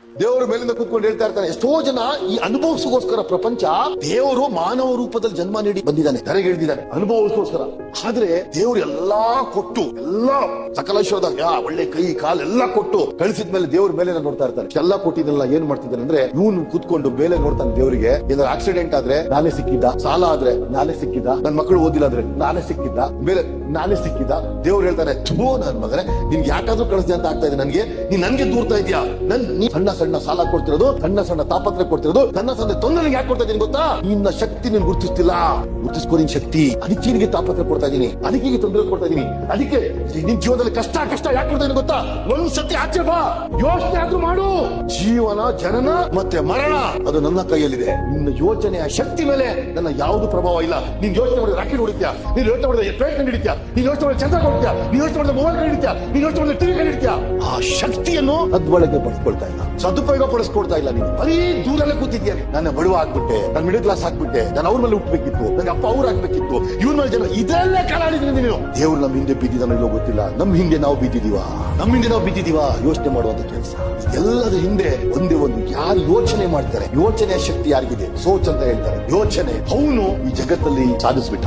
ದೇವರ ಮೇಲಿಂದ ಕೂತ್ಕೊಂಡು ಹೇಳ್ತಾ ಇರ್ತಾನೆ. ಎಷ್ಟೋ ಜನ ಈ ಅನುಭವಿಸೋಸ್ಕರ ಪ್ರಪಂಚ ದೇವರು ಮಾನವ ರೂಪದಲ್ಲಿ ಜನ್ಮ ನೀಡಿ ಬಂದಿದ್ದಾನೆ, ಧರೆಗೆ ಇಳಿದಿದ್ದಾನೆ ಅನುಭವಿಸೋಸ್ಕರ. ಆದ್ರೆ ದೇವರು ಎಲ್ಲಾ ಕೊಟ್ಟು, ಎಲ್ಲಾ ಸಕಲೇಶ್ವರದಾಗ ಒಳ್ಳೆ ಕೈ ಕಾಲೆಲ್ಲ ಕೊಟ್ಟು ಕಳಿಸಿದ್ಮೇಲೆ ದೇವ್ರ ಮೇಲೆ ನೋಡ್ತಾ ಇರ್ತಾನೆ. ಎಲ್ಲ ಕೊಟ್ಟಿದ್ದೆಲ್ಲ ಏನ್ ಮಾಡ್ತಿದ್ದಾನೆ ಅಂದ್ರೆ, ಇವನು ಕೂತ್ಕೊಂಡು ಮೇಲೆ ನೋಡ್ತಾನೆ ದೇವರಿಗೆ. ಏನಾದ್ರು ಆಕ್ಸಿಡೆಂಟ್ ಆದ್ರೆ ನಾನೇ ಸಿಕ್ಕಿದ್ದ, ಸಾಲ ಆದ್ರೆ ನಾನೇ ಸಿಕ್ಕಿದ್ದ, ನನ್ ಮಕ್ಕಳು ಓದಿಲ್ಲ ಆದ್ರೆ ನಾನೇ ಸಿಕ್ಕಿದ್ದ, ಬೇರೆ ನಾನೇ ಸಿಕ್ಕಿದ್ದ. ದೇವ್ರು ಹೇಳ್ತಾನೆ, ಥೂ ನನ್ ಮಗನೇ, ನಿನ್ಗೆ ಯಾಕಾದ್ರೂ ಕಳಿಸ್ದೆ ಅಂತ ಆಗ್ತಾ ಇದೆ ನನಗೆ, ನೀನ್ ನನ್ಗೆ ದೂರ್ತಾ ಇದೆಯಾ? ನೀ ಸಣ್ಣ ಸಣ್ಣ ಸಾಲ ಕೊಡ್ತಿರೋದು, ಸಣ್ಣ ಸಣ್ಣ ತಾಪತ್ರ ಕೊಡ್ತಿರೋದು, ಸಣ್ಣ ಸಣ್ಣ ತೊಂದರೆ ಯಾಕೆ ಕೊಡ್ತಾ ಇದೀನಿ ಗೊತ್ತಾ? ನಿನ್ನ ಶಕ್ತಿ ನೀನ್ ಗುರುತಿಸ್ತಿಲ್ಲ. ಗುರುತಿಸ್ಕೋ ನಿನ್ ಶಕ್ತಿ. ಅದಕ್ಕೆ ನಿನಗೆ ತಾಪತ್ರ ಕೊಡ್ತಾ ಇದೀನಿ, ಅದಕ್ಕೆ ತೊಂದರೆ ಕೊಡ್ತಾ ಇದೀನಿ, ಅದಕ್ಕೆ ನಿನ್ ಜೀವನದಲ್ಲಿ ಕಷ್ಟ ಯಾಕೆ ಕೊಡ್ತಾ ಇದೀನಿ ಗೊತ್ತಾ? ಒಂದ್ ಸತಿ ಆಚೆ ಬಾ, ಯೋಚನೆ ಆದ್ರೂ ಮಾಡು. ಜೀವನ, ಜನನ ಮತ್ತೆ ಮರಣ ಅದು ನನ್ನ ಕೈಯಲ್ಲಿದೆ. ನಿನ್ನ ಯೋಚನೆಯ ಶಕ್ತಿ ಮೇಲೆ ನನ್ನ ಯಾವುದು ಪ್ರಭಾವ ಇಲ್ಲ. ನೀನ್ ಯೋಚನೆ ಮಾಡಿದ್ರೆ ರಾಕೆಟ್ ಹೊಡಿತ್ಯಾ, ನೀನ್ ಯೋಚನೆ ಮಾಡಿದ್ರೆ ಟ್ರೈನ್ ಕಂಡು ಹಿಡಿತ್ಯಾ, ನೀನ್ ಯೋಚನೆ ಮಾಡಿದ್ರೆ ಚಂದ್ರ ಕೊಡ್ತೀಯಾ, ನೀನ್ ಯೋಚನೆ ಮಾಡಿದ್ರೆ ಮೊಬೈಲ್ ಕಂಡು ಹಿಡಿತ್ಯಾ, ನೀನ್ ಯೋಚನೆ ಮಾಡಿದ್ರೆ ಟಿವಿ ಕಂಡು ಹಿಡಿತ್ಯಾ. ಆ ಶಕ್ತಿಯನ್ನು ಸದ್ಬಳಕೆ ಪಡಿಸ್ಕೊಳ್ತಾ ಇಲ್ಲ, ಸದುಪಯೋಗ ಪಡಿಸ್ಕೊಳ್ತಾ ಇಲ್ಲ. ನೀನು ಬರೀ ದೂರಲ್ಲೇ ಕೂತಿದ್ಯಾ. ನನ್ನ ಬಡವ ಆಗ್ಬಿಟ್ಟೆ, ನನ್ನ ಮಿಡಲ್ ಕ್ಲಾಸ್ ಆಗ್ಬಿಟ್ಟೆ, ನಾನು ಅವ್ರ ಮೇಲೆ ಹುಟ್ಟಬೇಕಿತ್ತು, ನನಗೆ ಅಪ್ಪ ಅವ್ರು ಆಗ್ಬೇಕಿತ್ತು, ಇವ್ರ ಮೇಲೆ ಜನ, ಇದೆಲ್ಲ ಕಾಲಾಡಿದ್ದೀನಿ ನೀನು. ದೇವ್ರು ನಮ್ಮ ಹಿಂದೆ ಬಿದ್ದಿದ್ದಾನೋ ಇಲ್ಲೋ ಗೊತ್ತಿಲ್ಲ. ನಮ್ಮ ಹಿಂದೆ ನಾವು ಬಿದ್ದಿದೀವ, ಯೋಚನೆ ಮಾಡುವಂತ ಕೆಲಸ. ಎಲ್ಲದ ಹಿಂದೆ ಒಂದೇ ಒಂದು, ಯಾರು ಯೋಚನೆ ಮಾಡ್ತಾರೆ, ಯೋಚನೆಯ ಶಕ್ತಿ ಯಾರಿಗಿದೆ? ಸೋಚ್ ಅಂತ ಹೇಳ್ತಾರೆ. ಯೋಚನೆ ಅವನು ಈ ಜಗತ್ತಲ್ಲಿ ಸಾಧಿಸ್ಬಿಟ್ಟ.